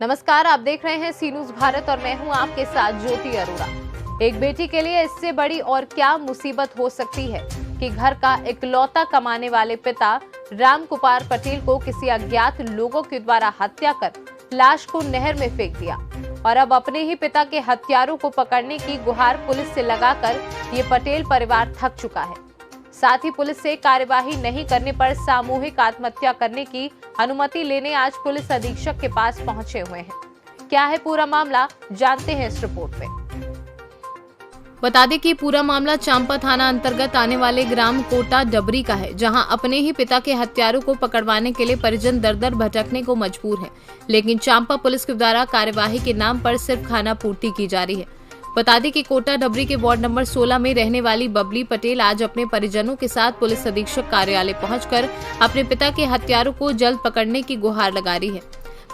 नमस्कार, आप देख रहे हैं सी न्यूज भारत और मैं हूं आपके साथ ज्योति अरोड़ा। एक बेटी के लिए इससे बड़ी और क्या मुसीबत हो सकती है कि घर का इकलौता कमाने वाले पिता राम कुमार पटेल को किसी अज्ञात लोगों के द्वारा हत्या कर लाश को नहर में फेंक दिया और अब अपने ही पिता के हत्यारों को पकड़ने की गुहार पुलिस से लगाकर ये पटेल परिवार थक चुका है। साथ ही पुलिस से कार्यवाही नहीं करने पर सामूहिक आत्महत्या करने की अनुमति लेने आज पुलिस अधीक्षक के पास पहुंचे हुए हैं। क्या है पूरा मामला, जानते हैं इस रिपोर्ट में। बता दें कि पूरा मामला चांपा थाना अंतर्गत आने वाले ग्राम कोटा डबरी का है, जहां अपने ही पिता के हत्यारों को पकड़वाने के लिए परिजन दर दर भटकने को मजबूर हैं, लेकिन चांपा पुलिस के द्वारा कार्यवाही के नाम पर सिर्फ खाना पूर्ति की जा रही है। बता दें कि कोटा डबरी के वार्ड नंबर 16 में रहने वाली बबली पटेल आज अपने परिजनों के साथ पुलिस अधीक्षक कार्यालय पहुंचकर अपने पिता के हत्यारों को जल्द पकड़ने की गुहार लगा रही है।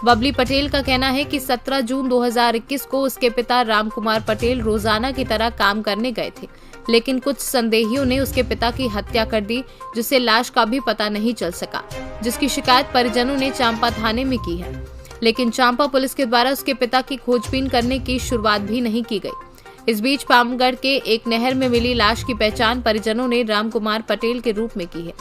बबली पटेल का कहना है कि 17 जून 2021 को उसके पिता राम कुमार पटेल रोजाना की तरह काम करने गए थे, लेकिन कुछ संदेहियों ने उसके पिता की हत्या कर दी, जिससे लाश का भी पता नहीं चल सका, जिसकी शिकायत परिजनों ने चांपा थाने में की है। लेकिन चांपा पुलिस के द्वारा उसके पिता की खोजबीन करने की शुरुआत भी नहीं की गई। इस बीच पामगढ़ के एक नहर में मिली लाश की पहचान परिजनों ने राम कुमार पटेल के रूप में की है,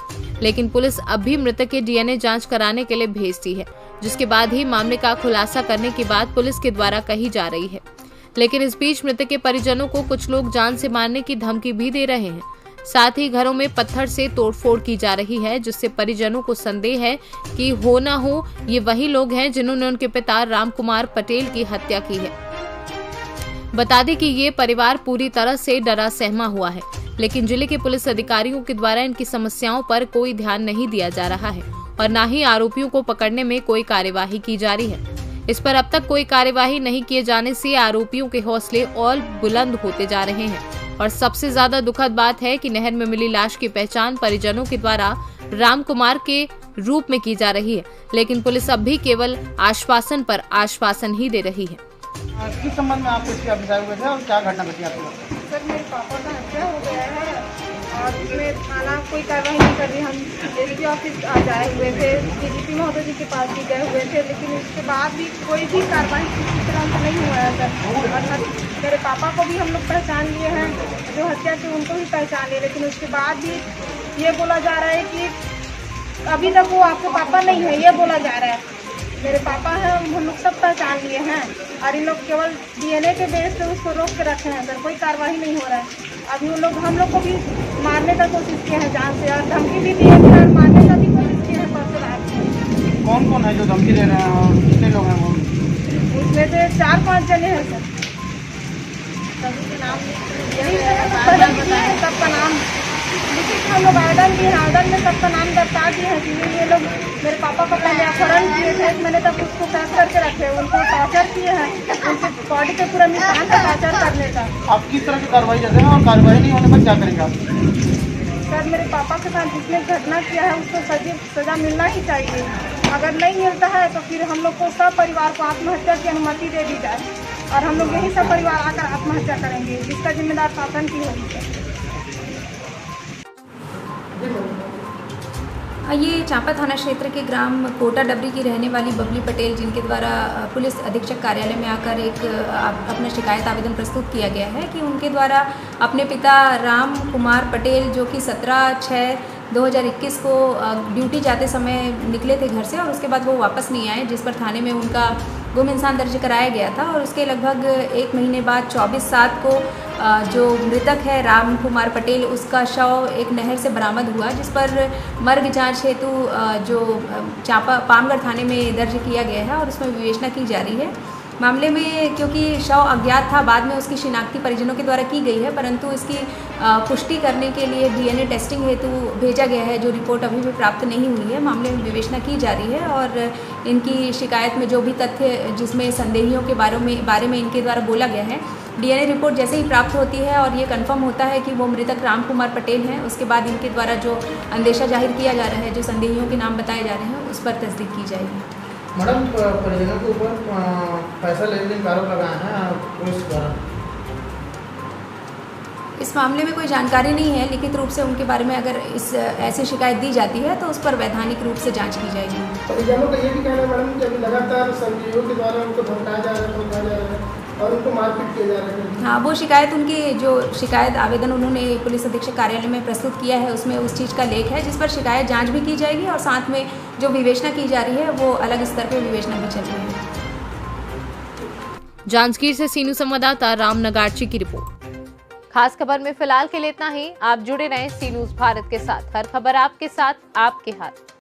लेकिन पुलिस अब भी मृतक के डीएनए जांच कराने के लिए भेजती है, जिसके बाद ही मामले का खुलासा करने की बात पुलिस के द्वारा कही जा रही है। लेकिन इस बीच मृतक के परिजनों को कुछ लोग जान से मारने की धमकी भी दे रहे हैं। साथ ही घरों में पत्थर से तोड़फोड़ की जा रही है, जिससे परिजनों को संदेह है कि हो न हो ये वही लोग हैं जिन्होंने उनके पिता राम कुमार पटेल की हत्या की है। बता दें कि ये परिवार पूरी तरह से डरा सहमा हुआ है, लेकिन जिले के पुलिस अधिकारियों के द्वारा इनकी समस्याओं पर कोई ध्यान नहीं दिया जा रहा है और न ही आरोपियों को पकड़ने में कोई कार्यवाही की जा रही है। इस पर अब तक कोई कार्यवाही नहीं किए जाने से आरोपियों के हौसले और बुलंद होते जा रहे हैं और सबसे ज्यादा दुखद बात है कि नहर में मिली लाश की पहचान परिजनों के द्वारा राम कुमार के रूप में की जा रही है, लेकिन पुलिस अब भी केवल आश्वासन पर आश्वासन ही दे रही है। किस संबंध में आप इसके अभिभावक हुए थे और क्या घटना घटी आपको? सर, मेरे पापा का हत्या हो गया है और उसमें थाना कोई कार्रवाई नहीं कर रही। हम एसपी ऑफिस आ जाए हुए थे, डीजीपी महोदय जी के पास भी गए हुए थे, लेकिन उसके बाद भी कोई भी कार्रवाई किसी तरह से नहीं हुआ है सर। और मेरे पापा को भी हम लोग पहचान लिए हैं, जो हत्या की उनको भी पहचान लिए, लेकिन उसके बाद भी ये बोला जा रहा है कि अभी तक वो आपके पापा नहीं है, ये बोला जा रहा है। मेरे पापा हैं, हम लोग सब पहचान लिए हैं और इन लोग केवल डीएनए के बेस पे उसको रोक के रखे हैं सर, कोई कार्रवाई नहीं हो रहा है। अभी वो लोग हम लोग को भी मारने का कोशिश किए हैं जान से और धमकी भी दी है और मारने का भी कोशिश किए हैं परसों रात। कौन कौन है जो धमकी दे रहे हैं और कितने लोग हैं वो? उसमें से 4-5 जने हैं सर, सभी के नाम यही सबका नाम लिखित हम लोग आवेदन दिए, आवेदन में सबका नाम दर्शा दिए हैं कि ये लोग मेरे पापा को पहले अपहरण किए थे, मैंने तब उसको पैक करके रखे, उनको टॉर्चर किए हैं, उनके बॉडी पे पूरा निशान का टॉर्चर करने का। आप किस तरह की कार्रवाई करते हैं और कार्रवाई नहीं होने पर क्या करेंगे आप? सर, मेरे पापा के साथ जिसने घटना किया है उसको सजा मिलना ही चाहिए। अगर नहीं मिलता है तो फिर हम लोग को सब परिवार को आत्महत्या की अनुमति दे दी जाए और हम लोग यही सब परिवार आकर आत्महत्या करेंगे, जिसका जिम्मेदार शासन की होगी। ये चांपा थाना क्षेत्र के ग्राम कोटा डबरी की रहने वाली बबली पटेल, जिनके द्वारा पुलिस अधीक्षक कार्यालय में आकर एक अपना शिकायत आवेदन प्रस्तुत किया गया है कि उनके द्वारा अपने पिता राम कुमार पटेल, जो कि 17/6/2021 को ड्यूटी जाते समय निकले थे घर से और उसके बाद वो वापस नहीं आए, जिस पर थाने में उनका गुम इंसान दर्ज कराया गया था और उसके लगभग 1 महीने बाद 24/7 को जो मृतक है राम कुमार पटेल, उसका शव एक नहर से बरामद हुआ, जिस पर मर्ग जांच हेतु जो चांपा पामगढ़ थाने में दर्ज किया गया है और उसमें विवेचना की जा रही है। मामले में क्योंकि शव अज्ञात था, बाद में उसकी शिनाख्ती परिजनों के द्वारा की गई है, परंतु इसकी पुष्टि करने के लिए डीएनए टेस्टिंग हेतु भेजा गया है, जो रिपोर्ट अभी भी प्राप्त नहीं हुई है। मामले में विवेचना की जा रही है और इनकी शिकायत में जो भी तथ्य जिसमें संदेहियों के बारे में इनके द्वारा बोला गया है, डीएनए रिपोर्ट जैसे ही प्राप्त होती है और ये कंफर्म होता है कि वो मृतक राम कुमार पटेल हैं, उसके बाद इनके द्वारा जो अंदेशा जाहिर किया जा रहा है, जो संदेहियों के नाम बताए जा रहे हैं, उस पर तस्दीक की जाएगी। मैडम, परिजनों के ऊपर पैसा लेने का आरोप लगाया है पुलिस द्वारा। इस मामले में कोई जानकारी नहीं है। लिखित रूप से उनके बारे में अगर ऐसी शिकायत दी जाती है तो उस पर वैधानिक रूप से जांच की जाएगी। परिजनों का ये भी कहना है मैडम कि अभी लगातार संजीवों के द्वारा उनको धमकाया जा रहा है और उनको मारपीट किया जा रहा है। हाँ, वो शिकायत उनकी जो शिकायत आवेदन उन्होंने पुलिस अधीक्षक कार्यालय में प्रस्तुत किया है उसमें उस चीज़ का लेख है जिस पर शिकायत जांच भी की जाएगी और साथ में जो विवेचना की जा रही है वो अलग स्तर पर विवेचना भी चल रही है। जांजगीर से सीनू संवाददाता राम नगार्ची की रिपोर्ट। खास खबर में फिलहाल के लिए इतना ही। आप जुड़े रहें सी न्यूज़ भारत के साथ। हर खबर आपके साथ, आपके हाथ।